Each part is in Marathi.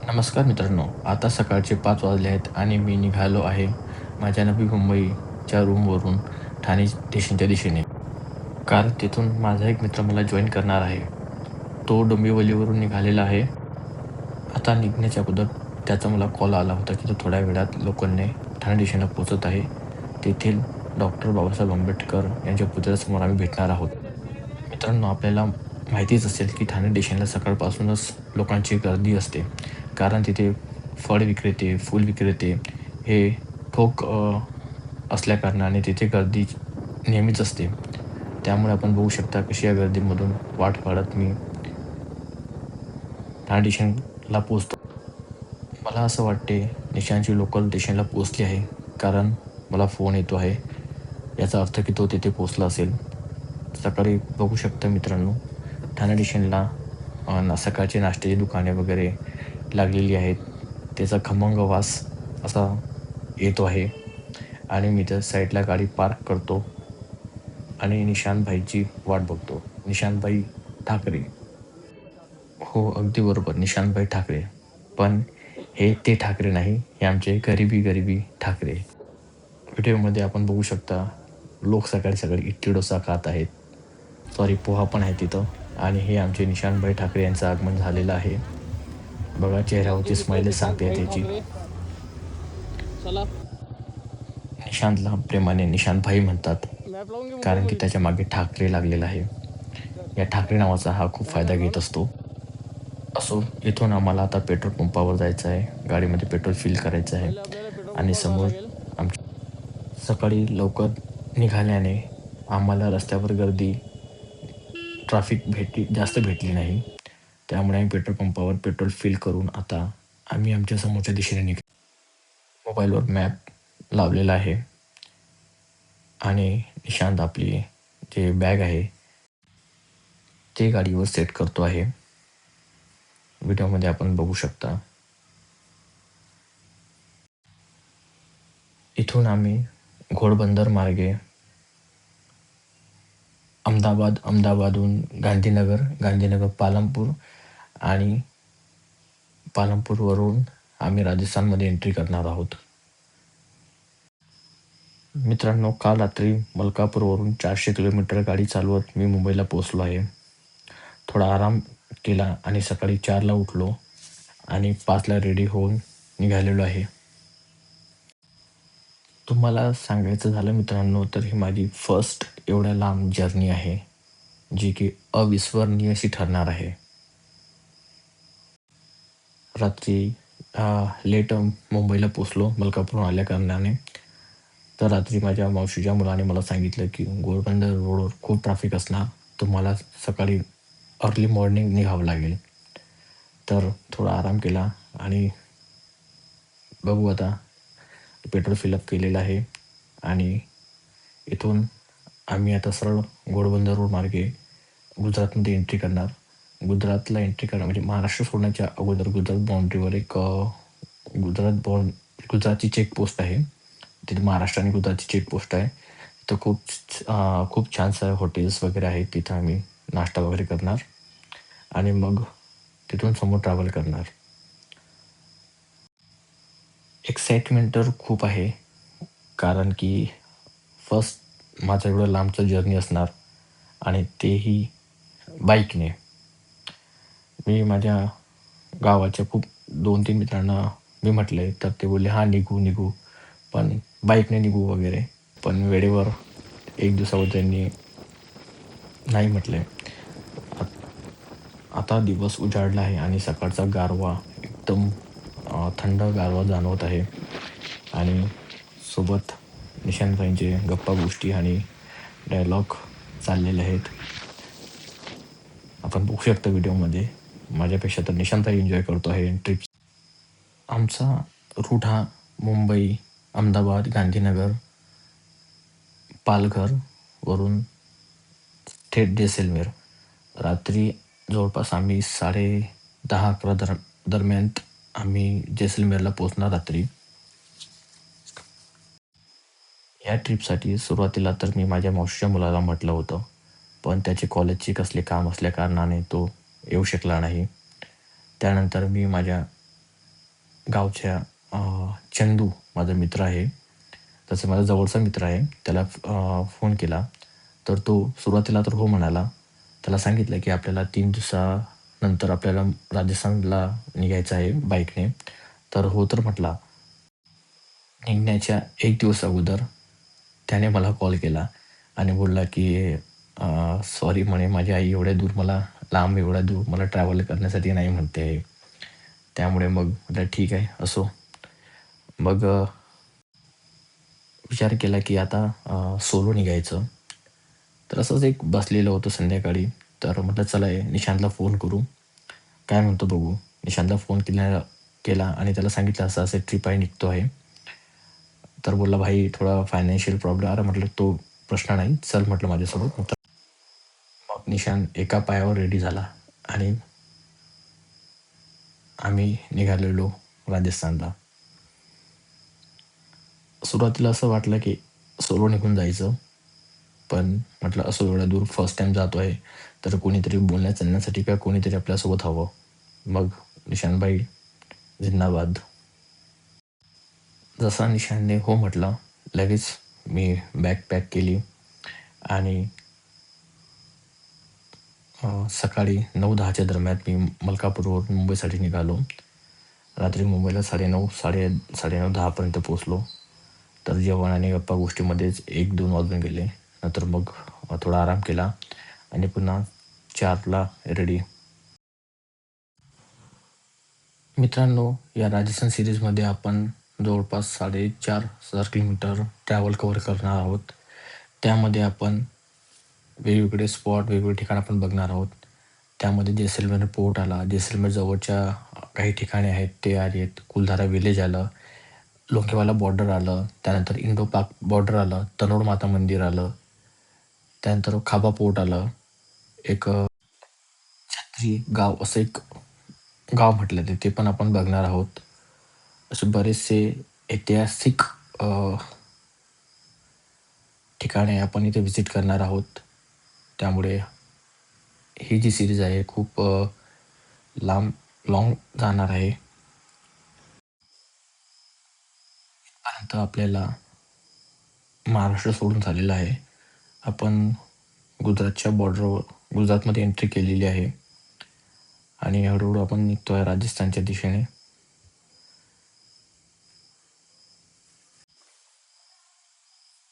नमस्कार मित्रांनो, आता सकाळचे 5 वाजले आहेत आणि मी निघालो आहे माझ्या नवी मुंबईच्या रूमवरून ठाणे स्टेशनच्या दिशेने. कारण तिथून माझा एक मित्र मला जॉइन करणार आहे. तो डोंबिवलीवरून निघालेला आहे. आता निघण्याच्या अगोदर त्याचा मला कॉल आला होता, की तो थोड्या वेळात लोकलने ठाणे स्टेशनला पोहोचत आहे. तेथील डॉक्टर बाबासाहेब आंबेडकर यांच्या पुतळ्यासमोर आम्ही भेटणार आहोत. मित्रांनो, आपल्याला माहितीच असेल, की ठाणे स्टेशनला सकाळपासूनच लोकांची गर्दी असते. कारण तिथे फळ विक्रेते, फूल विक्रेते हे ठोक असल्याकारणाने तिथे गर्दी नेहमीच असते. त्यामुळे आपण बघू शकता कशी या गर्दीमधून वाट काढत मी ठाणे स्टेशनला पोहोचतो. मला असं वाटते निशांची लोकल स्टेशनला पोहोचली आहे, कारण मला फोन येतो आहे. याचा अर्थ की तो तिथे पोहोचला असेल. सकाळी बघू शकता मित्रांनो, ठाणे स्टेशनला सकाळचे नाश्त्याची दुकाने वगैरे लागलेली आहेत. त्याचा खमंग वास असा येतो आहे आणि मी त्या साईडला गाडी पार्क करतो आणि निशांतभाईची वाट बघतो. निशांतभाई ठाकरे. हो, अगदी बरोबर. निशांतभाई ठाकरे. पण हे ते ठाकरे नाही, हे आमचे गरिबी ठाकरे. व्हिडिओमध्ये आपण बघू शकता, लोक सकाळी इडली डोसा खात आहेत. सॉरी, पोहा पण आहे तिथं आणि हे आमचे निशांतभाई ठाकरे यांचं आगमन झालेलं आहे. बघा चेहऱ्यावरची स्माईलच सांगते त्याची. निशांतला प्रेमाने निशांतभाई म्हणतात, कारण की त्याच्या मागे ठाकरे लागलेला आहे. या ठाकरे नावाचा हा खूप फायदा घेत असतो. असो, इथून आम्हाला आता पेट्रोल पंपावर जायचं आहे. गाडीमध्ये पेट्रोल फिल करायचं आहे आणि समोर सकाळी लवकर निघाल्याने आम्हाला रस्त्यावर गर्दी, ट्रॅफिक जास्त भेटली नाही. त्यामुळे आम्ही पेट्रोल पंपावर पेट्रोल फिल करून आता आम्ही आमच्या समोरच्या दिशेने निघतो. मोबाईलवर मॅप लावलेला आहे आणि निशांत आपली जे बॅग आहे ते गाडीवर सेट करतो आहे. व्हिडिओमध्ये आपण बघू शकता. इथून आम्ही घोडबंदर मार्गे अहमदाबादहून गांधीनगर पालमपूर आणि पालमपूरवरून आम्ही राजस्थानमध्ये एंट्री करणार आहोत. मित्रांनो, काल रात्री मलकापूरवरून 400 किलोमीटर गाडी चालवत मी मुंबईला पोहोचलो आहे. थोडा आराम केला आणि सकाळी 4ला उठलो आणि 5ला रेडी होऊन निघालेलो आहे. तुम्हाला सांगायचं झालं मित्रांनो, तर ही माझी फर्स्ट एवढ्या लांब जर्नी आहे, जी की अविस्मरणीय अशी ठरणार आहे. रात्री लेट मुंबईला पोचलो मलकापूरहून आल्याकारणाने. तर रात्री माझ्या मावशीच्या मुलाने मला सांगितलं, की घोडबंदर रोडवर खूप ट्रॅफिक असणार, तुम्हाला सकाळी अर्ली मॉर्निंग निघावं लागेल. तर थोडा आराम केला आणि बघू आता पेट्रोल फिलअप केलेलं आहे आणि इथून आम्ही आता सरळ घोडबंदर रोड मार्गे गुजरातमध्ये एंट्री करणार. गुजरातला एंट्री करणार म्हणजे महाराष्ट्र सोडण्याच्या अगोदर गुजरात बाउंड्रीवर एक गुजरातची चेकपोस्ट आहे. तिथे महाराष्ट्र आणि गुजरातची चेकपोस्ट आहे. तिथं खूप छान सारे हॉटेल्स वगैरे आहेत. तिथं आम्ही नाश्ता वगैरे करणार आणि मग तिथून समोर ट्रॅव्हल करणार. एक्साइटमेंट तर खूप आहे, कारण की फर्स्ट माझं एवढं लांबचं जर्नी असणार आणि तेही बाईकने. मी माझ्या गावाच्या खूप 2-3 मित्रांना मी म्हटले, तर ते बोलले, "हां, निघू." पण बाईकने निघू वगैरे. पण वेळेवर 1 दिवसावर त्यांनी नाही म्हटले. आता दिवस उजाडला आहे आणि सकाळचा गारवा एकदम थंड गारवा जाणवत आहे आणि सोबत निशांतभाईंचे गप्पा गोष्टी आणि डायलॉग चाललेले आहेत. आपण बघू शकता व्हिडिओमध्ये. माझ्यापेक्षा तर निशांतभाई एन्जॉय करतो आहे ट्रिप. आमचा रूट हा मुंबई, अहमदाबाद, गांधीनगर, पालघर वरून थेट जैसलमेर. रात्री जवळपास आम्ही 10:30-11 दरम्यान आम्ही जैसलमेरला पोहोचणार रात्री. या ट्रिपसाठी सुरुवातीला तर मी माझ्या मावशीच्या मुलाला म्हटलं होतं, पण त्याचे कॉलेजचे कसले काम असल्याकारणाने तो येऊ शकला नाही. त्यानंतर मी माझ्या गावच्या चंदू माझा मित्र आहे. तसं माझा जवळचा मित्र आहे. त्याला फोन केला. तर तो सुरुवातीला तर हो म्हणाला. त्याला सांगितलं, की आपल्याला 3 दिवसानंतर आपल्याला राजस्थानला निघायचं आहे बाईकने. तर हो तर म्हटला. निघण्याच्या 1 दिवस अगोदर त्याने मला कॉल केला आणि बोलला, की "सॉरी," म्हणे, "माझी आई एवढ्या दूर मला लांब एवढ्या दूर मला ट्रॅव्हल करण्यासाठी नाही म्हणते आहे." त्यामुळे मग म्हटलं, "ठीक आहे, असो." मग विचार केला, की आता सोलो निघायचं. तर असंच एक बसलेलं होतं संध्याकाळी. तर म्हटलं चला निशांतला फोन करू. काय म्हणतो बघू. निशांतला फोन केला आणि त्याला सांगितलं असं-असं ट्रिप आहे, निघतो आहे. तर बोलला, "भाई थोडा फायनान्शियल प्रॉब्लेम." अरे म्हटलं, "तो प्रश्न नाही. चल," म्हटलं, "माझ्यासोबत." मग निशांत एका पायावर रेडी झाला आणि आम्ही निघालेलो राजस्थानला. सुरुवातीला असं वाटलं, की सोलो निघून जायचं. पण म्हटलं असं एवढ्या दूर फर्स्ट टाईम जातो आहे, तर कोणीतरी बोलण्या-चालण्यासाठी किंवा कोणीतरी आपल्यासोबत हवं. मग निशांतभाई जिंदाबाद. जसा निशांतने हो म्हटलं, लगेच मी बॅग पॅक केली आणि सकाळी 9-10च्या दरम्यान मी मलकापूरवरून मुंबईसाठी निघालो. रात्री मुंबईला 9:30 9:30 10पर्यंत पोहोचलो. तर जेवण आणि गप्पा गोष्टीमध्येच 1-2 वाजून गेले. नंतर मग थोडा आराम केला आणि पुन्हा 4ला रेडी. मित्रांनो, या राजस्थान सीरीजमध्ये आपण जवळपास 4,500 किलोमीटर ट्रॅव्हल कव्हर करणार आहोत. त्यामध्ये आपण वेगवेगळे स्पॉट, वेगवेगळे ठिकाण आपण बघणार आहोत. त्यामध्ये जैसलमेर पोर्ट आला, जैसलमेर जवळच्या काही ठिकाणे आहेत ते आहेत. कुलधारा विलेज आलं, लोंगेवाला बॉर्डर आलं, त्यानंतर इंडो-पाक बॉर्डर आलं, तनोड माता मंदिर आलं, त्यानंतर खाबा पोर्ट आलं. एक छत्री गाव असं एक गाव म्हटलं ते पण आपण बघणार आहोत. असे बरेचसे ऐतिहासिक अ, ठिकाणे आपण इथे व्हिजिट करणार आहोत. त्यामुळे ही जी सीरीज आहे खूप लांब लाँग जाणार आहे. पर्यंत आपल्याला महाराष्ट्र सोडून झालेलं आहे. आपण गुजरातच्या बॉर्डरवर गुजरातमध्ये एंट्री केलेली आहे आणि हळूहळू आपण निघतोय राजस्थानच्या दिशेने.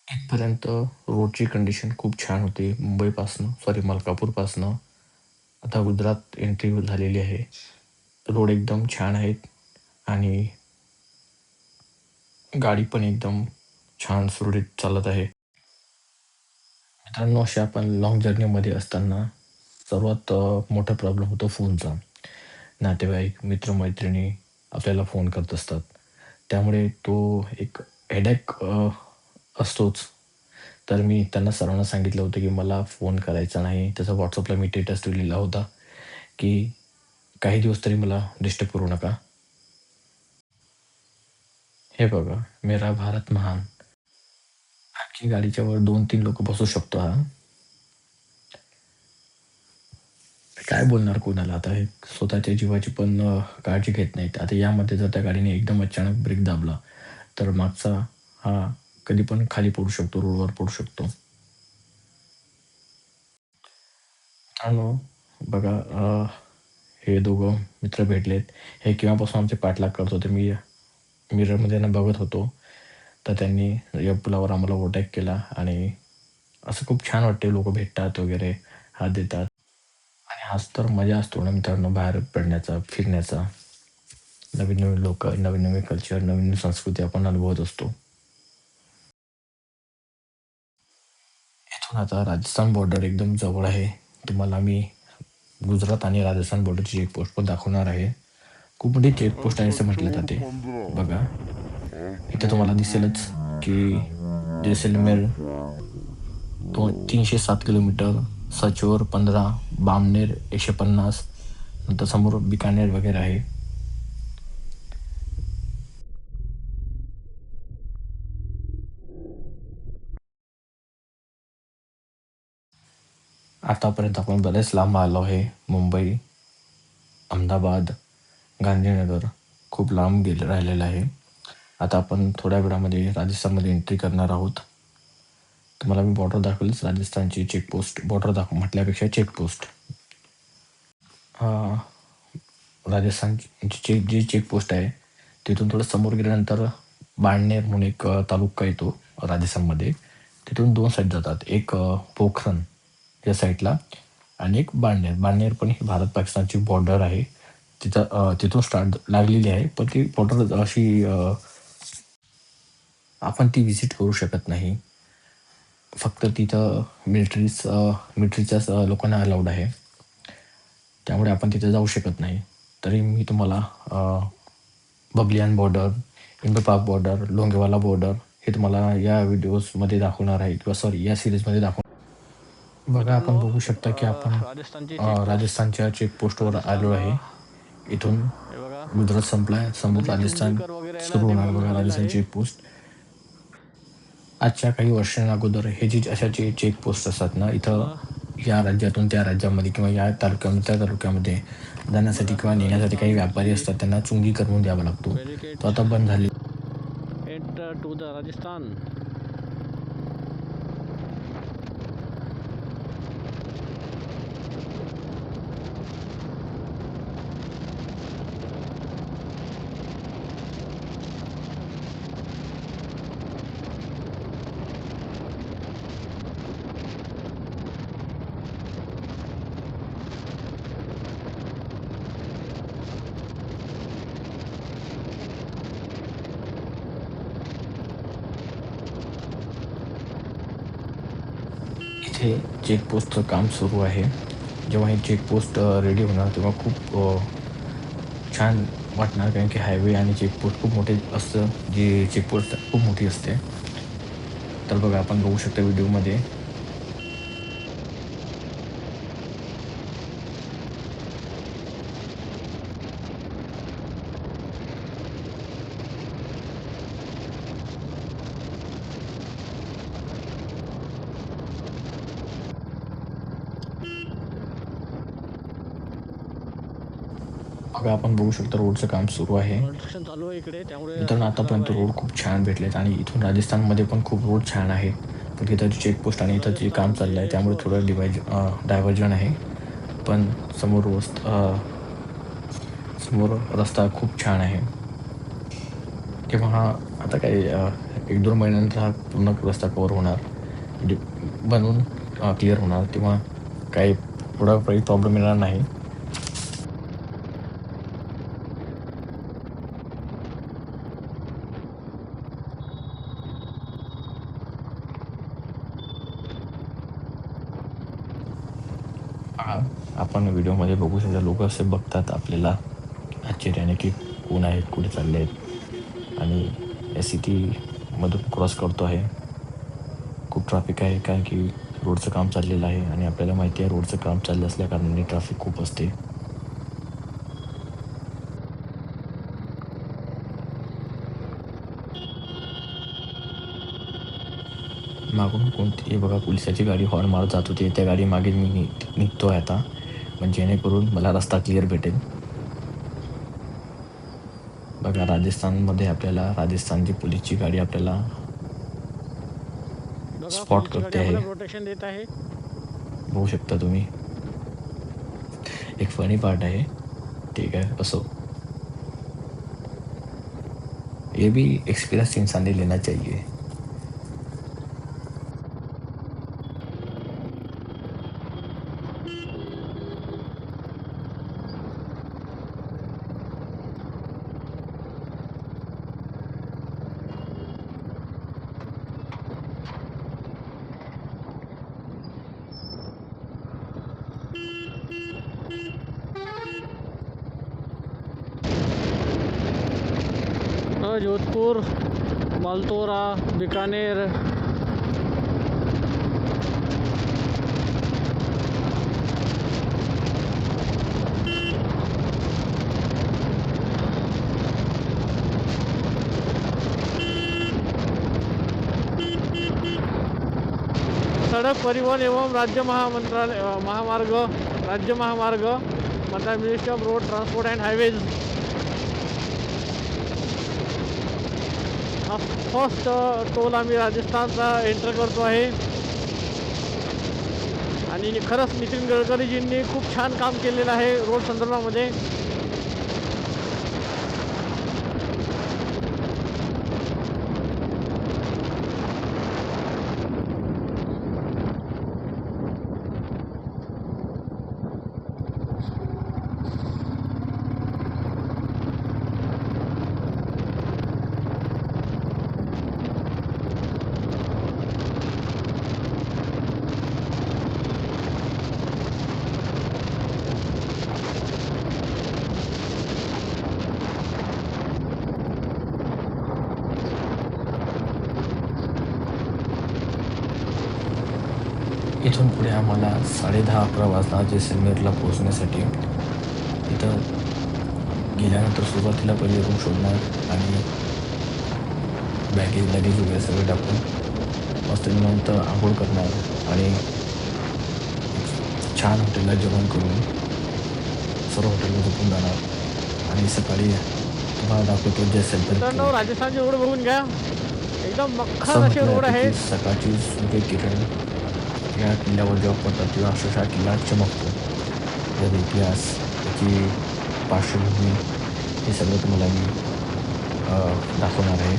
इथपर्यंत रोडची कंडिशन खूप छान होती. मलकापूरपासनं आता गुजरात एंट्री झालेली आहे. रोड एकदम छान आहेत आणि गाडी पण एकदम छान सुरळीत चालत आहे. मित्रांनो, अशा आपण लाँग जर्नीमध्ये असताना सर्वात मोठा प्रॉब्लेम होतो फोनचा. नातेवाईक, मित्र-मैत्रिणी आपल्याला फोन करत असतात. त्यामुळे तो एक हेडॅक असतोच. तर मी त्यांना सर्वांना सांगितलं होतं, की मला फोन करायचा नाही. त्याचा WhatsAppला मी स्टेटस लिहिलेला होता, की काही दिवस तरी मला डिस्टर्ब करू नका. हे बघा, मेरा भारत महान. आणखी गाडीच्या वर 2-3 लोकं बसू शकतो हा. काय बोलणार कोणाला आता हे स्वतःच्या जीवाची पण काळजी घेत नाहीत. आता यामध्ये जर त्या गाडीने एकदम अचानक ब्रेक दाबला, तर मागचा हा कधी पण खाली पडू शकतो, रोडवर पडू शकतो. मित्रांनो, बघा, हे दोघं मित्र भेटलेत. हे केव्हापासून आमचे पाठलाग करत होते. मी मिररमध्ये त्यांना बघत होतो. तर त्यांनी या पुलावर आम्हाला ओव्हरटेक केला आणि असं खूप छान वाटते लोकं भेटतात वगैरे, हात देतात आणि हाच तर मजा असतो ना मित्रांनो बाहेर पडण्याचा, फिरण्याचा. नवीन-नवीन लोकं, नवीन-नवीन कल्चर, नवीन संस्कृती आपण अनुभवत असतो. इथून आता राजस्थान बॉर्डर एकदम जवळ आहे. तुम्हाला मी गुजरात आणि राजस्थान बॉर्डरची चेकपोस्ट पण दाखवणार आहे. खूप मोठी चेकपोस्ट आहे असं म्हटलं जाते. बघा, इथे तुम्हाला दिसेलच की जैसलमेर 307 किलोमीटर, सचोर 15, बामनेर 150, नंतर समोर बिकानेर वगैरे आहे. आतापर्यंत आपण बरेच लांब आलो आहे. मुंबई, अहमदाबाद, गांधीनगर. खूप लांब राहिलेला आहे. आता आपण थोड्या वेळामध्ये राजस्थानमध्ये एंट्री करणार आहोत. तुम्हाला मी बॉर्डर दाखवेलच, राजस्थानची चेकपोस्ट. बॉर्डर म्हटल्यापेक्षा चेकपोस्ट. राजस्थानची जी चेकपोस्ट आहे तिथून थोडं समोर गेल्यानंतर बाणनेर म्हणून एक तालुका येतो राजस्थानमध्ये. तिथून 2 साईड जातात. एक पोखरण या साईडला आणि एक बाणनेर. बाणनेर पण ही भारत पाकिस्तानची बॉर्डर आहे. तिथून स्टार्ट लागलेली आहे, पण ती बॉर्डर अशी आपण ती व्हिजिट करू शकत नाही. फक्त तिथं मिलिटरीच्याच लोकांना अलाउड आहे, त्यामुळे आपण तिथे जाऊ शकत नाही. तरी मी तुम्हाला बगलियान बॉर्डर, इंडो-पाक बॉर्डर, लोंगेवाला बॉर्डर हे तुम्हाला या व्हिडिओजमध्ये दाखवणार आहे, किंवा सॉरी या सिरीजमध्ये बघा, आपण बघू शकता की आपण राजस्थानच्या चेकपोस्टवर आलो आहे. इथून गुजरात संपलाय, समोर राजस्थान सुरू होणार. बघा राजस्थान चेकपोस्ट. आजच्या काही वर्षांअगोदर हे जी अशा चेकपोस्ट असतात ना, इथं या राज्यातून त्या राज्यामध्ये किंवा या तालुक्यामध्ये त्या तालुक्यामध्ये जाण्यासाठी किंवा नेण्यासाठी काही व्यापारी असतात, त्यांना चुंगी करून द्यावा लागतो. तो आता बंद झाली. Enter to the Rajasthan. इथे चेकपोस्टचं काम सुरू आहे. जेव्हा हे चेकपोस्ट रेडी होणार तेव्हा खूप छान वाटणार, कारण की हायवे आणि चेकपोस्ट खूप मोठे असतं. जी चेकपोस्ट खूप मोठी असते. तर बघा, आपण बघू शकता व्हिडिओमध्ये. बघा, आपण बघू शकता रोडचं काम सुरू आहे. कन्स्ट्रक्शन चालू आहे इकडे, त्यामुळे मित्रांनो, आतापर्यंत रोड खूप छान भेटलेत आणि इथून राजस्थानमध्ये पण खूप रोड छान आहे. पण तिथं चेकपोस्ट आणि इथं जे काम चाललं आहे त्यामुळे थोडं डायव्हर्जन आहे. पण समोर रस्ता खूप छान आहे. तेव्हा आता काही 1-2 महिन्यानंतर हा पूर्ण रस्ता कव्हर होणार, म्हणजे बनवून क्लिअर होणार. तेव्हा काही प्रॉब्लेम येणार नाही. आपण व्हिडिओमध्ये बघू शकता, लोक असे बघतात आपल्याला आश्चर्याने की कोण आहेत, कुठे चालले आहेत. आणि या सिटीमधून क्रॉस करतो आहे. खूप ट्रॅफिक आहे, कारण की रोडचं काम चाललेलं आहे आणि आपल्याला माहिती आहे रोडचं काम चाललं असल्याकारणाने ट्रॅफिक खूप असते. मागून कोणती बघा, पोलिसाची गाडी हॉर्न मारत जात होती. त्या गाडी मागे मी निघतो आहे आता, म्हणजे जेणेकरून मला रस्ता क्लिअर भेटेल. बघा, राजस्थानमध्ये आपल्याला राजस्थानची पोलीसची गाडी आपल्याला स्पॉट करते आहे. प्रोटेक्शन देत आहे. बघू शकता तुम्ही. एक फनी पार्ट आहे, ठीक आहे, असो. ये भी एक्सपीरियंस इंसान ने लेना चाहिए. जोधपुर, मालतोरा, बीकानेर. सड़क परिवहन एवं राज्य महामार्ग मंत्रालय, ministry of road transport end highways. हा फर्स्ट टोल आम्ही राजस्थानचा एंटर करतो आहे. आणि खरंच नितीन गडकरीजींनी खूप छान काम केलेलं आहे रोड संदर्भामध्ये. इथून पुढे आम्हाला 10:30-11 वाजता जैसलमेरला पोहोचण्यासाठी. इथं गेल्यानंतर सुरुवातीला पहिले रूम शोधणार आणि लगेज वगैरे सगळे टाकून मस्त निवांत आंघोळ करणार आणि छान हॉटेलला जेवण करून सर्व हॉटेलला झोपून जाणार आणि सकाळी तुम्हाला दाखवतो जैसलमेर मित्रांनो, फोर्ट. राजस्थानचे रोड बघून घ्या, एकदम असं मक्खन असे म्हटलं रोड जातं की आहेत. सकाळची सूर्यकिरण या किल्ल्यावर जेव्हा पडतात तेव्हा अक्षरशः किल्ला चमकतो. त्याचा इतिहास, त्याची पार्श्वभूमी हे सगळं तुम्हाला मी दाखवणार आहे.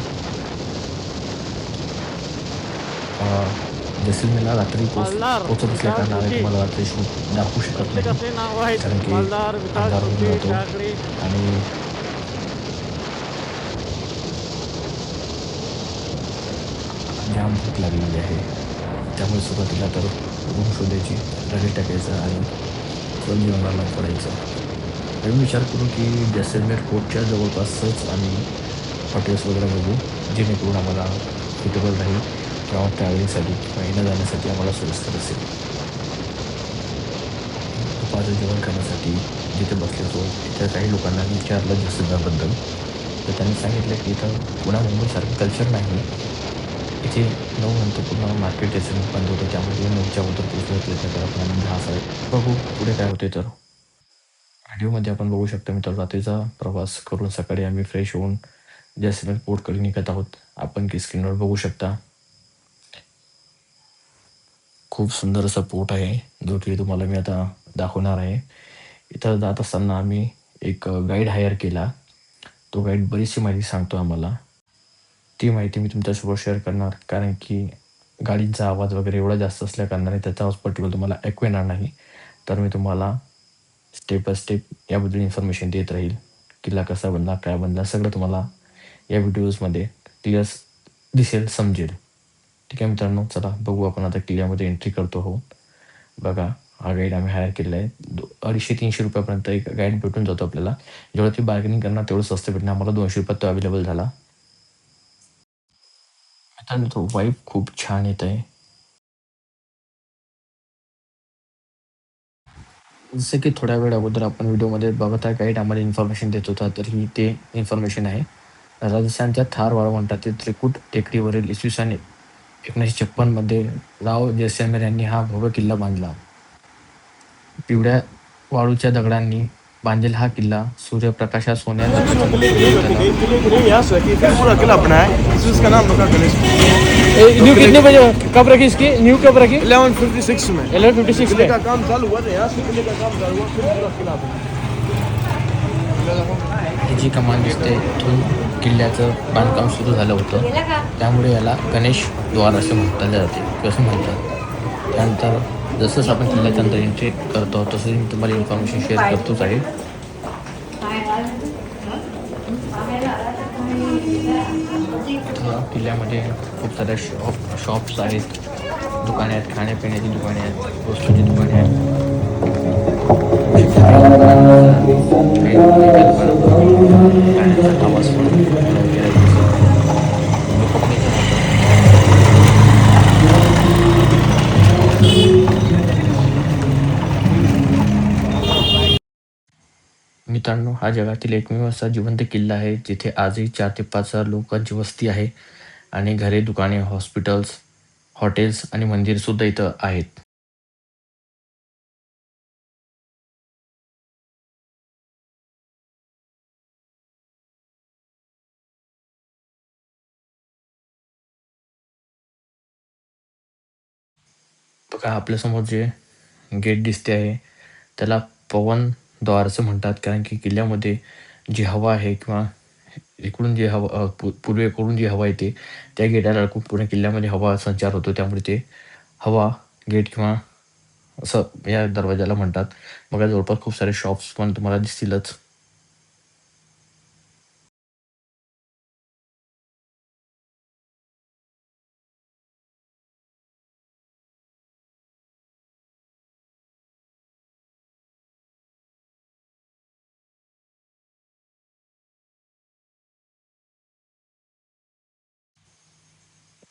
जैसलमेरला रात्री मालदार पोचत असल्या विशाल कारणाने कृषी तुम्हाला रात्री शूट दाखवू शकत नाही, प्रत्येकाचे नाव आहेत. कारण की मालदार विशाल अंधार होऊन कृषी जातो टाकळी. आणि जाम भूक लागलेली आहे. त्यामुळे सुरुवातीला तर रूम शोधायची, लगेच टाकायचं आणि चल जेवणाला पडायचं. आम्ही विचार करू की जैसलमेर फोर्टच्या जवळपासच आम्ही हॉटेल्स वगैरे बघू, जेणेकरून आम्हाला सुटेबल राहील किंवा ट्रॅव्हलिंगसाठी किंवा येण्या जाण्यासाठी आम्हाला सोयीस्कर असेल. दुपारचं जेवण करण्यासाठी जिथे बसले होतो तिथं काही लोकांना मी विचारलं जैसलमेरबद्दल, तर त्यांनी सांगितलं की इथं पुण्या मुंबईसारखं कल्चर नाही. इथे 9 नंतर पूर्ण मार्केट जैसलमेर बंद होतं, त्यामुळे 9च्या अगोदर पोहोचण्याचा प्रयत्न करा. पण आम्ही 10 बघू पुढे काय होते. तर व्हिडिओमध्ये आपण बघू शकतो मित्रांनो, रात्रीचा प्रवास करून सकाळी आम्ही फ्रेश होऊन जैसलमेर पोर्टकडे निघत आहोत. आपण की स्क्रीनवर बघू शकता, खूप सुंदर असा पोर्ट आहे, जो की तुम्हाला मी आता दाखवणार आहे. इथं जात असताना आम्ही एक गाईड हायर केला. तो गाईड बरीचशी माहिती सांगतो आम्हाला. ती माहिती मी तुमच्यासोबत शेअर करणार, कारण की गाडींचा आवाज वगैरे एवढा जास्त असल्या कारणाने त्याचा आवाज पर्टिक्युलर तुम्हाला ऐकू येणार नाही. तर मी तुम्हाला स्टेप बाय स्टेप याबद्दल इन्फॉर्मेशन देत राहील. किल्ला कसा बनला, काय बनला, सगळं तुम्हाला या व्हिडिओजमध्ये क्लिअर दिसेल, समजेल. ठीक आहे मित्रांनो, चला बघू. आपण आता किल्ल्यामध्ये एंट्री करतो आहोत. बघा, हा गाईड आम्ही हायर केलेला आहे. 250-300 रुपयापर्यंत एक गाईड भेटून जातो आपल्याला. जेवढं ती बार्गेनिंग करणार तेवढं स्वस्त भेटणार. आम्हाला 200 रुपयात तो अवेलेबल झाला. मित्रांनो, तो वाईब खूप छान येत आहे. जसं की थोड्या वेळ अगोदर आपण व्हिडिओमध्ये बघत आहे, गाईड आम्हाला इन्फॉर्मेशन देत होता, तर ही ते इन्फॉर्मेशन आहे. राजस्थानच्या थार वाळवंटातील त्रिकूट टेकडीवरील इसवी सन 1956 मध्ये राव जैसलमेर यांनी हा भव्य किल्ला बांधला. पिवळ्या वाळूच्या दगडांनी बांधलेला हा किल्ला सूर्यप्रकाशात सोन्याचा चमकतो. त्याला पूरा किला अपना है, इस उसका नाम रखा गणेश। न्यू कितने बजे कब रखी इसकी? न्यू कब रखी? 1156 में 1156 किले में. का काम चालू हुआ था, यहाँ से किले का काम चालू हुआ, फिर पूरा किला बना। ही जी कमान दिसते इथून किल्ल्याचं बांधकाम सुरू झालं होतं, त्यामुळे याला गणेश द्वार असे म्हटले जाते किंवा असं म्हणतात. त्यानंतर जसंच आपण किल्ल्याच्या अंदर एंट्री करतो तसं मी तुम्हाला इन्फॉर्मेशन शेअर करतोच आहे. इथं किल्ल्यामध्ये खूप साऱ्या शॉप्स आहेत, दुकाने आहेत, खाण्यापिण्याची दुकाने आहेत, वस्तूंची दुकाने आहेत. गाण्याचा आवाज पण वगैरे लोक पण इथं राहतात. मित्रांनो, हा जगातील एकमेव असा जिवंत किल्ला आहे जिथे आजही 4 ते 5 हजार लोकांची वस्ती आहे आणि घरे, दुकाने, हॉस्पिटल्स, हॉटेल्स आणि मंदिरसुद्धा इथं आहेत. बघा आपल्यासमोर जे गेट दिसते आहे त्याला पवनद्वार असं म्हणतात, कारण की किल्ल्यामध्ये जी हवा आहे किंवा इकडून जी हवा पूर्वेकडून जी हवा येते त्या गेटाला अडकून पूर्ण किल्ल्यामध्ये हवा संचार होतो, त्यामुळे ते हवा गेट किंवा असं या दरवाजाला म्हणतात. बघा जवळपास खूप सारे शॉप्स पण तुम्हाला दिसतीलच.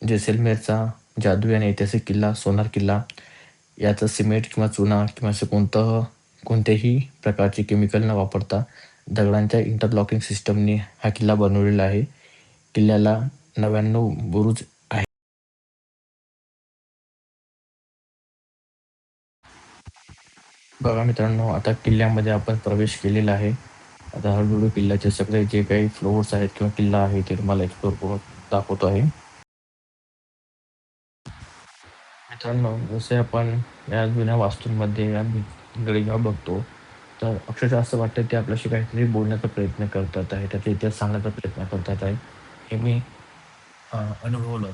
जैसलमेरचा जादू आणि ऐतिहासिक किल्ला सोनार किल्ला याचं सिमेंट किंवा चुना किंवा असं कोणत्याही प्रकारचे केमिकल न वापरता दगडांच्या इंटरलॉकिंग सिस्टमने हा किल्ला बनवलेला आहे. किल्ल्याला 99 बुरुज आहे. बघा मित्रांनो, आता किल्ल्यामध्ये आपण प्रवेश केलेला आहे. आता हळूहळू किल्ल्याचे सगळे जे काही फ्लोअर्स आहेत किंवा किल्ला आहे ते तुम्हाला एक्सप्लोर करून दाखवतो आहे. मित्रांनो, जसे आपण या जुन्या वास्तूंमध्ये या भिंतीकडे जेव्हा बघतो, तर अक्षरशः असं वाटतं ते आपल्याशी काहीतरी बोलण्याचा प्रयत्न करतात आहे, त्याचा इतिहास सांगण्याचा प्रयत्न करतात आहे. हे मी अनुभवलं.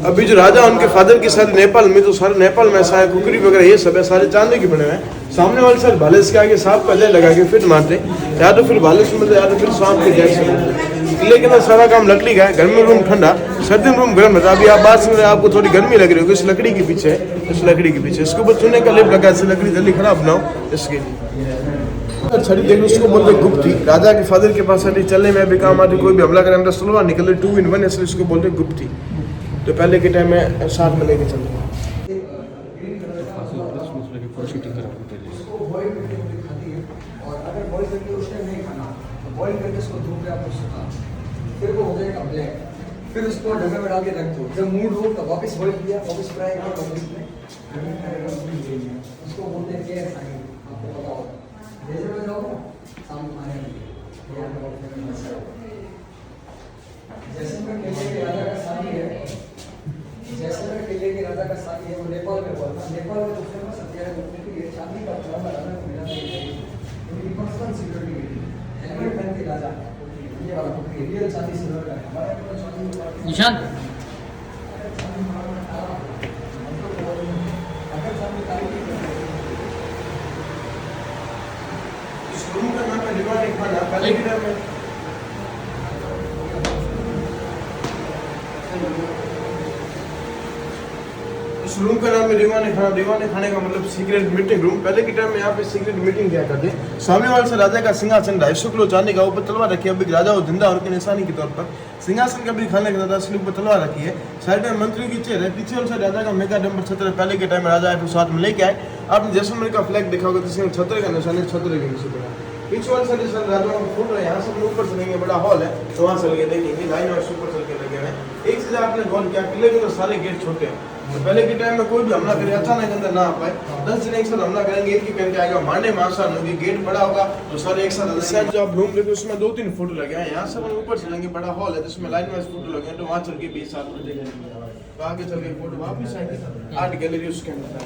अभी जो राजा उनके फादर की सारे नेपाल में, तो सारे नेपाल में ऐसा है, कुकरी वगैरह ये सब है, सारे चांदी के बने हुए हैं। सामने वाले सर भाले के आगे सांप का जय लगा के फिर मारते, या तो फिर भाले से मिलते या तो फिर सांप के जय से मिलते। किले के अंदर सारा काम लकड़ी का है, गर्मी में रूम ठंडा, सर्दी में रूम गर्म रहता है। अभी आप बात सुन रहे हैं, आपको थोड़ी गर्मी लग रही होगी, इस लकड़ी के पीछे, इस लकड़ी के पीछे इसके ऊपर चूने का लेप लगा, इससे लकड़ी जल्दी खराब ना हो इसके लिए। छड़ी देख लो, उसको बोलते गुप्ती। राजा के फादर के पास अभी चलने में भी काम आती, कोई भी हमला करे अंदर तलवार निकले 2 in 1, इसलिए इसको बोलते गुप्ती। तो पहले के टाइम में साथ में लेके चलते हैं। बॉइल करके उसको धूप में आप सुखा, फिर वो हो जाएगा ब्लैक, फिर उसको डब्बे में डाल के रख दो। जब मूड हो तब वापस बॉइल किया, वापस फ्राई किया, वापस में उसको बोलते हैं केयर साइकिल। आपको पता होगा जैसे में जाओ सामने जैसलमेर किले के राजा का शादी है, जैसलमेर किले के राजा का शादी है, वो नेपाल में हुआ था। नेपाल में दूसरे में सत्याग्रह करने के लिए चांदी का खिलौना राजा को मिला था, उनकी पर्सनल सिक्योरिटी के लिए हेलमेट पहन के राजा, ये वाला रियल चांदी सिल्वर का है। हमारे निशांत अगर चांदी काली इस रूम का नाम है दीवाने खाना। पहले के टाइम में इस रूम का नाम है दीवाने खाना। दीवाने खाने का मतलब सीक्रेट मीटिंग रूम। पहले के टाइम में यहाँ पे सीक्रेट मीटिंग किया करते। सामने वाले से राजा का सिंहासन 250 किलो चांदी का, ऊपर तलवार रखी है। अभी राजा वो जिंदा और के निशानी के तौर पर सिंहासन का भी खाने के साथ ऊपर तलवार रखी है। साइड में मंत्री की चेयर है, पीछे वाले से राजा का मेगा डंबर छत्र। पहले के टाइम में राजा आए तो साथ में लेके आए। आपने जैसलमेर का फ्लैग देखा होगा, जिसमें छत्र का निशान है, छत्र के नीचे बना। पीछे वाले साइड सर राजा का फोटो है, यहाँ से ऊपर चलेंगे, बड़ा हॉल है, तो वहाँ चल के देखेंगे। लाइन वाइज ऊपर चल के लगे हुए हैं। एक चीज आपने गौर किया, किले के तो सारे गेट छोटे हैं। तो पहले के टाइम में कोई भी हमला करे अचानक अंदर ना आ पाए, 10 जन एक साथ हमला करेंगे, एक ही करके आएगा, मारने में आसान होगी। गेट बड़ा होगा तो सारे एक साथ। इस साइड जो आप रूम देखो उसमें 2-3 फोटो लगे हैं। यहाँ से हम ऊपर चलेंगे, बड़ा हॉल है जिसमें लाइन वाइज फोटो लगे हैं, तो वहाँ चल के भी साथ में देखेंगे। आगे चल के फोटो वापिस आएंगे, आर्ट गैलरी उसके अंदर है।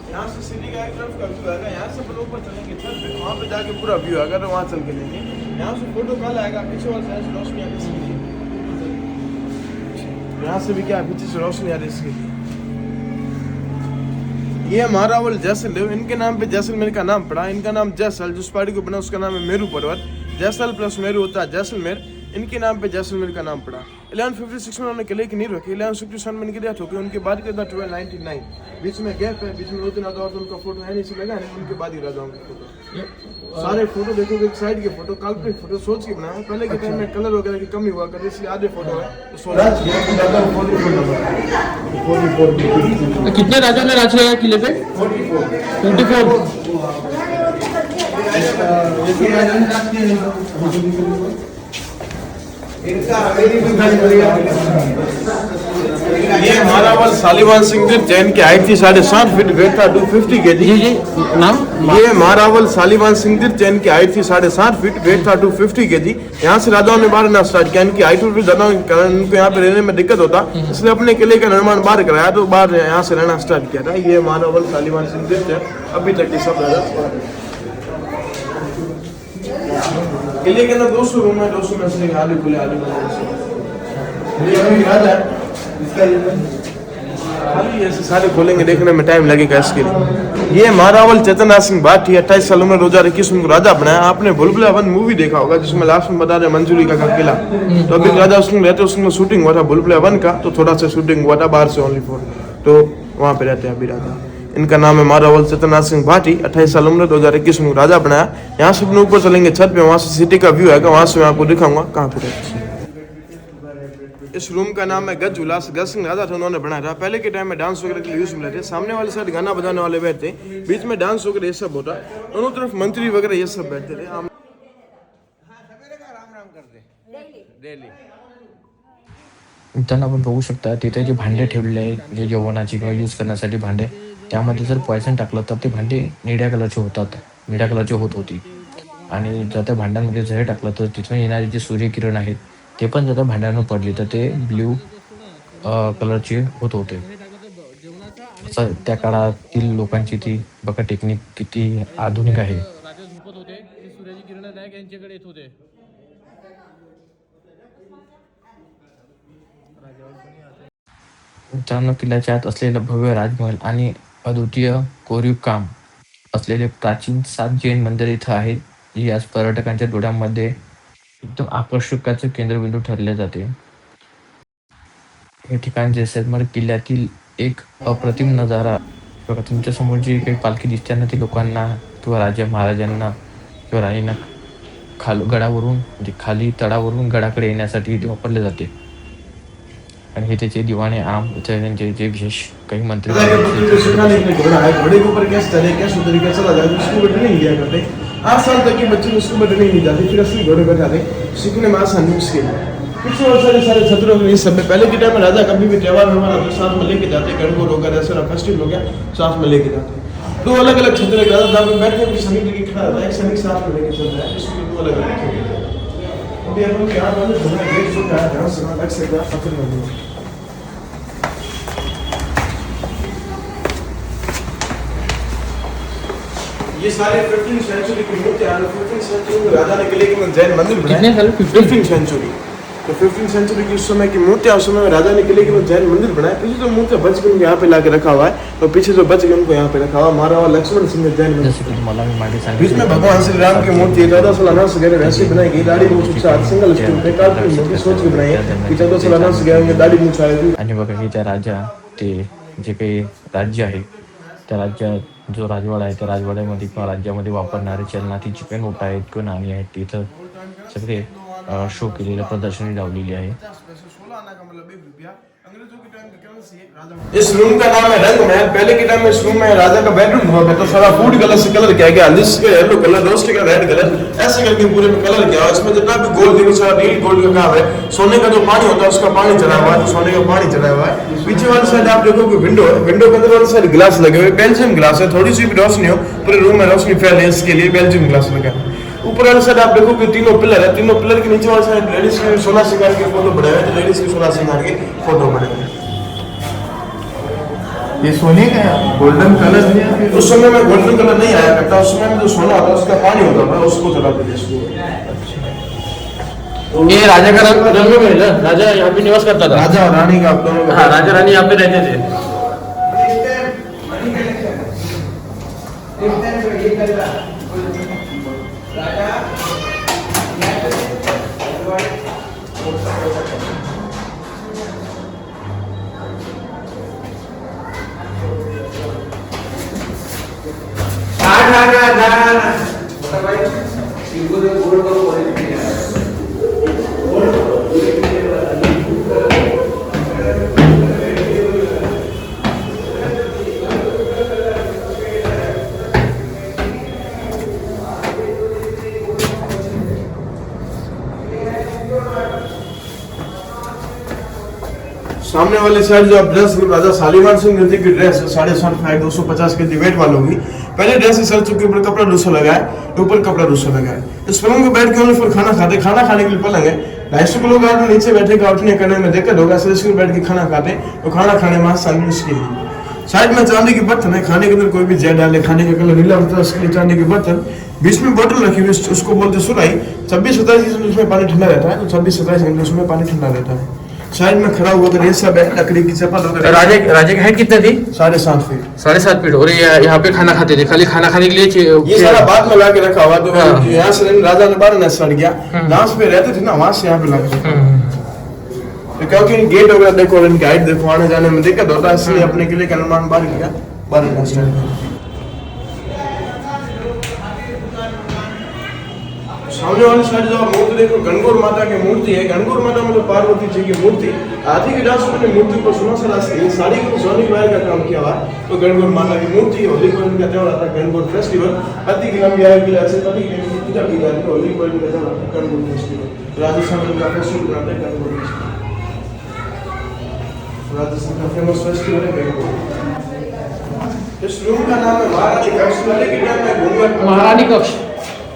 यहाँ से सिटी का एक तरफ का व्यू आएगा, यहाँ से अपन ऊपर चलेंगे छत पे, वहाँ पे जाके पूरा व्यू आएगा, तो वहाँ चल के लेंगे। यहाँ से फोटो कल आएगा, पीछे वाले साइड से रोशनी आगे से यहाँ से भी क्या पीछे से रोशनी आ रही है इसके लिए। ये मारावल जैसलमेर, इनके नाम पे जैसलमेर का नाम पड़ा। इनका नाम जैसल, जिस पहाड़ी को बना उसका नाम है मेरू पर्वत। जैसल प्लस मेरू होता है जैसलमेर, इनके नाम पे जैसलमेर का नाम पड़ा। 1156 में उन्होंने किले की नींव रखी। 1157 में इनकी डेथ हो गई। उनके बाद के 1299 बीच में गैप है, बीच में 2-3 आधा और उनका फोटो है नहीं, इसे लगा नहीं। उनके बाद ही राजाओं के फोटो, सारे फोटो देखोगे एक साइड के फोटो काल्पनिक फोटो सोच के बनाया। पहले के टाइम में कलर वगैरह की कमी हुआ करती, इसलिए आधे फोटो है तो सोच कितने राजाओं ने राज किया किले पे? 44। ये मारावल सालीवान सिंह जैन की हाइट थी 7.5 फीट, वेट था 250 kg। जी नाम? ये मारावल सालीवान सिंह जैन की हाइट थी 7.5 फीट, वेट था 250 kg। यहाँ से राजाओं ने बाहर रहना स्टार्ट किया। इनकी हाइट भी ज्यादा होने के कारण इनको यहाँ पे रहने में दिक्कत होता, इसलिए अपने किले का निर्माण बाहर कराया, तो बाहर यहाँ से रहना स्टार्ट किया था। ये मारावल सालीवान सिंह जैन अभी तक ये सब राजा किले के अंदर 200 रूम है, 200 में से आलू खुले आलू खाली ऐसे सारे खोलेंगे, देखने में टाइम लगेगा इसके लिए। ये मारावल चेतन सिंह भाटी 28 साल उम्र 2021 में राजा बनाया। आपने भुलभुलैया 1 मूवी देखा होगा जिसमें लास्ट में बता रहे मंजूरी का किला, तो अभी राजा उसमें रहते, उसमें शूटिंग हुआ था भुलभुलैया 1 का, तो थोड़ा सा शूटिंग हुआ था बाहर से ओनली फॉर, तो वहाँ पे रहते हैं अभी राजा। इनका नाम है मारावल चेतन सिंह भाटी, 28 साल उम्र 2021 में राजा बनाया। यहाँ से अपने ऊपर चलेंगे छत पे, वहाँ से सिटी का व्यू है, वहाँ से मैं आपको दिखाऊंगा कहाँ पे रहते हैं। इस रूम का नाम है गज उल्लास। गज सिंह राजा थे, उन्होंने बनाया था। पहले के टाइम में डांस वगैरह के लिए यूज मिले थे। सामने वाले साइड गाना बजाने वाले बैठते, बीच में डांस वगैरह ये सब होता, दोनों तरफ मंत्री वगैरह ये सब बैठते थे। मित्रांनो आपण बघू शकता तिथे जे भांडे ठेवलेले आहेत, जे जेवणाची किंवा यूज करण्यासाठी भांडे, त्यामध्ये जर पॉयझन टाकलं तर ते भांडे निळ्या कलरचे होतात, निळ्या कलरची होत होती। आणि जर त्या भांड्यांमध्ये जर टाकलं तर तिथून येणारे जे सूर्यकिरण आहेत ते पण जर त्या भांड्यांवर पडली तर ते ब्ल्यू कलरचे होत होते। असं त्या काळातील लोकांची ती बघा टेक्निक किती आधुनिक आहे। राजा झोपत होते, ते सूर्याची किरण डायरेक्ट यांच्याकडे येत होते। मित्रांनो किल्ल्याच्या आत असलेलं भव्य राजमहल आणि अद्वितीय कोरीव काम असलेले प्राचीन 7 जैन मंदिर इथं आहेत, जी आज पर्यटकांच्या डोळ्यांमध्ये एकदम आकर्षकाचं केंद्रबिंदू ठरले जाते। हे ठिकाण जैसलमेर किल्ल्यातील एक अप्रतिम नजारा बघा, तुमच्या समोर जी काही पालखी दिसते ना, ती लोकांना किंवा राजा महाराजांना किंवा राणींना गडावरून म्हणजे खाली तळावरून गडाकडे येण्यासाठी इथे वापरले जाते। आणि हे त्याचे दिवाणे आम त्यांचे जे विशेष काही मंत्री घोड़े के ऊपर कैसे चले, कैसे तरीके चला जाए, उसको ट्रेनिंग दिया करते। 8 साल तक के बच्चे उसको ट्रेनिंग नहीं जाती, फिर असली घोड़े पर जाते, सीखने में आसानी उसके लिए। कुछ और सारे छत्रों में इस समय पहले के टाइम में राजा कभी भी त्योहार हमारा तो साथ में लेके जाते, गणगौर हो गया, ऐसा फेस्टिवल हो गया, साथ में लेके जाते। 2 अलग अलग छत्र के राजा में बैठे हुए सैनिक लेके खड़ा रहता है, एक सैनिक साथ में लेके चल रहा है, इसमें 2 अलग अलग छत्र। अभी हम यहाँ वाले घोड़ा देख चुका है, ध्यान से लग सकता है सफर में। ये सारे 15th सेंचुरी की मूर्तियां हैं। 15th सेंचुरी में राजा ने किले के अंदर जैन मंदिर बनाए। कितने साल? 15th सेंचुरी, तो 15th सेंचुरी की उस समय की मूर्तियां, उस समय में राजा ने किले के अंदर जैन मंदिर बनाए। पीछे जो मूर्तियां बच गई उनको यहाँ पे लाके रखा हुआ है, और पीछे जो बच गई उनको यहाँ पे रखा हुआ। मारावल लक्ष्मण सिंह जैन मंदिर, जसं की तुम्हाला मी मागे बीच सांगितलं में भगवान श्री राम की मूर्ति 1400 से गए वैसे बनाई गई। दाढ़ी मूछ उछाल सिंगल स्टोन पे काल की मूर्ति सोच के बनाई है कि 1400 से गए दाढ़ी मूछ आए। आणि बघा हे त्या राजा ते जे काही राज्य आहे त्या राज्यात जो राजवाडा आहे त्या राजवाड्यामध्ये किंवा राज्यामध्ये वापरणारे चलनाची जी काही नोटा आहेत किंवा नाणी आहेत तिथं सगळे शो केलेल्या प्रदर्शनी लावलेली आहे। इस रूम का नाम है रंग महल। पहले के टाइम में इस रूम में राजा का बेडरूम हुआ करता, सारा फूड कलर से कलर किया गया, लिस्ट का येलो कलर, रोस्ट का रेड कलर, ऐसे करके पूरे में कलर किया। इसमें जितना भी गोल्ड देखो सारा रील गोल्ड का काम है। सोने का जो पानी होता है उसका पानी चढ़ा हुआ है, सोने का पानी चढ़ा हुआ है। पीछे वाली साइड आप देखो कि विंडो है, विंडो के अंदर वाली साइड ग्लास लगे हुए, बेल्जियम ग्लास है। थोड़ी सी भी रोशनी हो पूरे रूम में रोशनी फैले, इसके लिए बेल्जियम ग्लास लगा है। ऊपर वाली साइड आप देखो कि 3 पिलर है, 3 पिलर के नीचे वाली साइड लेडीज के 16 श्रृंगार के फोटो बने हुए हैं, लेडीज के 16 श्रृंगार के फोटो बने हुए हैं। ये सोने का गोल्डन कलर है। उस समय में गोल्डन कलर नहीं आया करता, उस समय में जो सोना होता उसका पानी होता था उसको चढ़ाते थे इसको। ये राजा का रंग में ना, राजा यहाँ पे निवास करता था। राजा और रानी का आप दोनों का हाँ, राजा रानी यहाँ पे रहते थे। सामने वाली साइड जो आप ड्रेस राजा शालीमार सिंह नजदीक की ड्रेस 7.5 250 के वेट वाली होगी। पहले ड्रेस सर चुके ऊपर कपड़ा दूसरा लगाए, ऊपर कपड़ा दूसरा लगाए। इस पलंग पे बैठ के उन्होंने फिर खाना खाने के लिए पलंग है 250 किलो का नीचे बैठे का उठने करने में दिक्कत होगा। सर इसमें बैठ के खाना खाते तो खाना खाने में आसानी उसके लिए। साइड में चांदी की बर्तन है, खाने के अंदर कोई भी जय डाले, खाने का कलर नीला होता है उसके लिए चांदी के बर्तन। बीच में बोतल रखी हुई उसको बोलते सुराई। 26-27 घंटे उसमें पानी ठंडा रहता है, तो 26-27 घंटे उसमें पानी ठंडा रहता है। साइड में खड़ा हुआ अगर ये सब है लकड़ी की चप्पल वगैरह। राजा की हाइट कितनी थी? 7.5 फीट। 7.5 फीट। और ये यहाँ पे खाना खाते थे, खाली खाना खाने के लिए ये सारा बाद में ला के रखा हुआ। तो यहाँ से राजा ने 12 न सड़ गया, लास्ट पे रहते थे ना, वहां से यहाँ पे ला के तो क्योंकि गेट वगैरह देखो, इनकी हाइट देखो, आने जाने में दिक्कत होता है, इसलिए अपने किले का निर्माण बाहर किया, 12 स्टार्ट किया। सामने वाली साइड जो आप मूर्ति देखो, गणगौर माता की मूर्ति है। गणगौर माता मतलब पार्वती जी की मूर्ति। हाथी के डांस ने मूर्ति को सोना सरा से साड़ी को सोने की वायर का काम किया हुआ। तो गणगौर माता की मूर्ति, होली को इनका त्योहार आता है गणगौर फेस्टिवल। पति की लंबी आयु के लिए ऐसे पति की पूजा की जाती है, होली को इनका त्योहार आता है गणगौर फेस्टिवल। राजस्थान में का फेस्टिवल आता है गणगौर फेस्टिवल। राजस्थान का फेमस फेस्टिवल है गणगौर। इस रूम का नाम है महारानी कक्ष। पहले के टाइम में घूंघट, महारानी कक्ष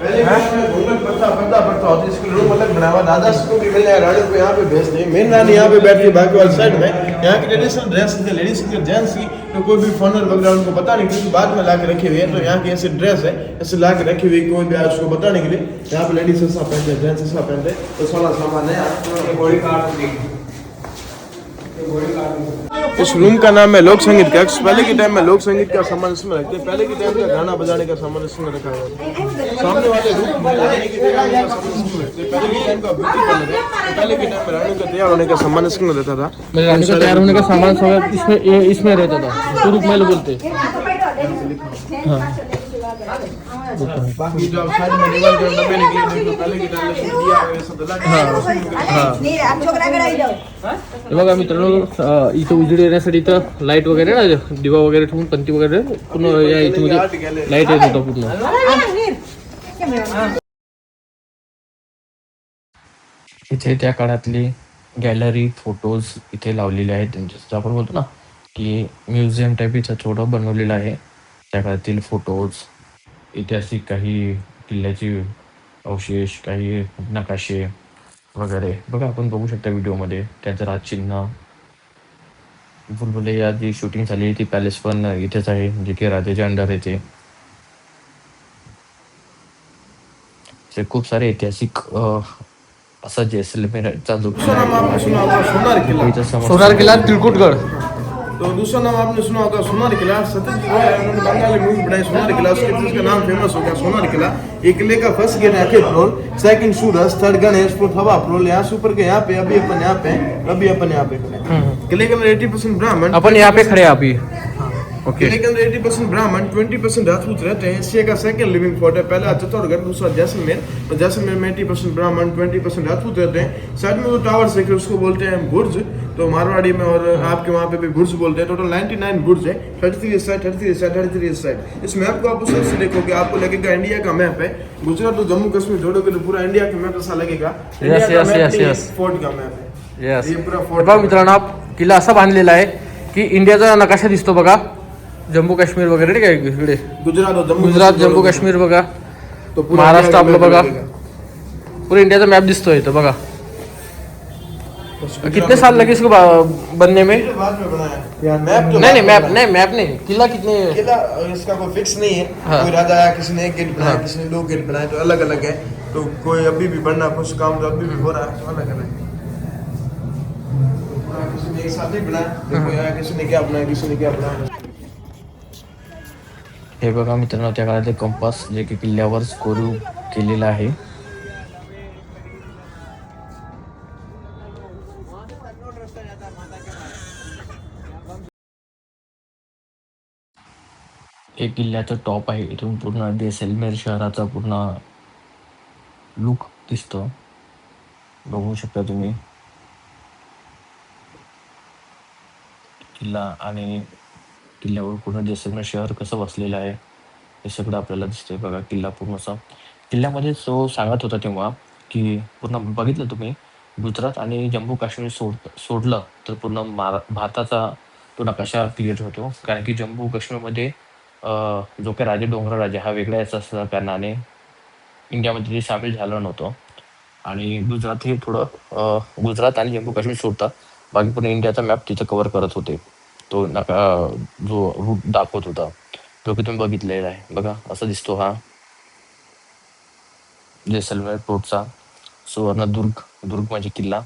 पहले घूंघट पत्ता पड़ता होता, इसके रूम अलग बना हुआ। दादा को भी मिल जाएगा, रानी को यहाँ पे भेज दें। मेन रानी यहाँ पे बैठी है, बाकी वाली साइड में यहाँ की ट्रेडिशनल ड्रेस है, लेडीज की जेंट्स की। तो कोई भी फॉर्नर वगैरह उनको पता नहीं, क्योंकि बाद में ला के रखी हुई है। तो यहाँ की ऐसी ड्रेस है, ऐसे ला के रखी हुई, कोई भी उसको बताने के लिए। यहाँ पे लेडीज ऐसा पहनते हैं, जेंट्स ऐसा पहनते हैं। तो सारा सामान है। बॉडी कार्ड इस रूम का नाम है लोक संगीत कक्ष। पहले के टाइम में लोक संगीत का सामान इसमें रखते हैं। पहले के टाइम का गाना बजाने का सामान इसमें रखा हुआ है। सामने वाले रूम में रानी के तैयार होने का सामान इसमें रखते हैं। पहले के टाइम का ब्यूटी पार्लर है। पहले के टाइम में रानी का तैयार होने का सामान इसमें रहता था। रानी का तैयार होने का सामान सब इसमें रहता था। पुरुष महल बोलते। बाकी जो आप साइड में दीवार के डब्बे निकले, तो पहले के टाइम में दिया वगैरह सब डला हे बघा मित्रांनो, इथं उजेड येण्यासाठी इथं लाईट वगैरे ना, दिवा वगैरे ठेवून पंती वगैरे पूर्ण या इथे म्हणजे लाईट येत होता पूर्ण। इथे त्या काळातली गॅलरी फोटोज इथे लावलेले आहेत त्यांचे, जसं आपण बोलतो ना की म्युझियम टाईप इथं छोटं बनवलेलं आहे. त्या काळातील फोटोज, ऐतिहासिक काही किल्ल्याची अवशेष, काही नकाशे वगैरे बघा, आपण बघू शकता व्हिडिओमध्ये. त्यांचं राजचिन्ह, बुलबुलैया जी शूटिंग झाली ती पॅलेस पण इथेच आहे, जे की राजाच्या अंडर येते. ते खूप सारे ऐतिहासिक असा जैसलमेरचा जो दूसरा नाम आपने सुना होगा सोनार किला। सोनार किला, तिलकुटगड। तो दूसरा नाम आपने सुना होगा सोनार किला। सत्यजित राय उन्होंने बंगाली मूवी बनाई सोनार किला, उसका नाम फेमस हो गया सोनार किला। ये किले का फर्स्ट गेट है floor, second Suraj, third Ganesh, fourth हवा फ्लोर। यहाँ से ऊपर के यहाँ पे अभी अपन यहाँ पे खड़े। किले के अंदर 80% ब्राह्मण, अपन यहाँ पे खड़े हैं अभी। ओके। किले के अंदर 80% ब्राह्मण, 20% राजपूत रहते हैं। एशिया का सेकंड लिविंग फोर्ट है। पहला चित्तौड़गढ़, दूसरा जैसलमेर। तो जैसलमेर में 80% ब्राह्मण, 20% राजपूत रहते हैं। साइड में जो टावर से उसको बोलते हैं बुर्ज, तो मारवाड़ी में और आपके वहाँ पे भी बुर्ज बोलते हैं। टोटल 99 बुर्ज है, 33 इस साइड, 33 इस साइड, 33 इस साइड। इस मैप को आप उस से देखोगे, आपको लगेगा इंडिया का मैप है। गुजरात और जम्मू कश्मीर जोड़ोगे तो पूरा इंडिया का मैप ऐसा लगेगा। यस। फोर्ट का मैप है। यस। ये पूरा फोर्ट बघा मित्रांनो, आप किल्ला असा बांधलेला आहे की इंडियाचा नकाशा दिसतो बघा, जम्मू काश्मीर वगैरे नाही का इकडे, गुजरात जम्मू काश्मीर बघा, तो महाराष्ट्र आपलं बघा, पूरा इंडियाचा मॅप दिसतोय इथं बघा। कितने साल लगे इसको बनने में? बाद में बनाया मैप। नहीं मैप नहीं, किला कितने? किला इसका कोई फिक्स नहीं है। हाँ। कोई राजा आया, किसी ने एक गेट बनाया, किसी ने 2 गेट बनाए, तो अलग अलग है। तो कोई अभी भी बनना कुछ काम तो अभी भी हो रहा है, तो अलग अलग है। तो पूरा किसी ने एक साथ ही बनाया, देखो यार किसी ने क्या बनाया, किसी ने क्या बनाया। हे बघा मित्रांनो, त्या काळातले कंपास जे की किल्ल्यावर कोरीव केलेलं आहे. हे किल्ल्याचं टॉप आहे. इथून पूर्ण जैसलमेर शहराचा पूर्ण लुक दिसतो. बघू शकता तुम्ही किल्ला आणि किल्ल्यावर पूर्ण जैसलमेर शहर कसं वसलेलं आहे हे सगळं आपल्याला दिसतंय. बघा किल्ला पूर्ण असा किल्ल्यामध्ये तो सांगत होता तेव्हा की पूर्ण बघितलं तुम्ही गुजरात आणि जम्मू काश्मीर सोडलं तर पूर्ण भारताचा तो नकाशा क्रिएट होतो. कारण की जम्मू काश्मीरमध्ये जो काही राजे डोंगराळ हा वेगळा याचा असल्या कारणाने इंडियामध्ये ते सामील झालं नव्हतं. आणि गुजरात हे थोडं गुजरात आणि जम्मू काश्मीर सोडतात बाकी पूर्ण इंडियाचा मॅप तिथं कव्हर करत होते. तो जो रूट दाखवत होता जो की तुम्ही बघितलेला आहे. बघा असा दिसतो हा जैसलमेर फोर्टचा दुर्ग म्हणजे किल्ला.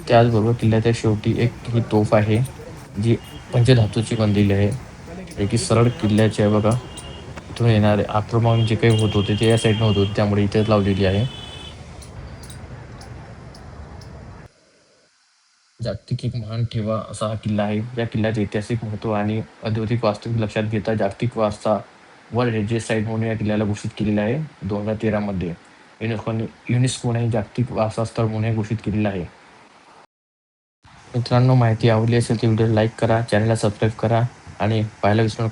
त्याचबरोबर किल्ल्याच्या शेवटी एक ही तोफ आहे जी पंचधातूची बनलेली आहे. जे की सरळ किल्ल्याची आहे. बघा इथून येणारे आक्रमण जे काही होत होते ते या साईडनं होत होते त्यामुळे इथेच लावलेली आहे. जागतिक एक महान ठेवा असा हा किल्ला आहे. या किल्ल्याचे ऐतिहासिक महत्त्व आणि औद्योगिक वास्तविक लक्षात घेता जागतिक वारसा वर्ल्ड हेरिटेज साईट म्हणून या किल्ल्याला घोषित केलेलं आहे 2013 मध्ये. युनेस्कोने जागतिक वारसा स्थळ म्हणून हे घोषित केलेलं आहे. मित्रांनो, माहिती आवडली असेल तर व्हिडिओ लाईक करा, चॅनलला सबस्क्राईब करा आणि पाहायला विसरू नका.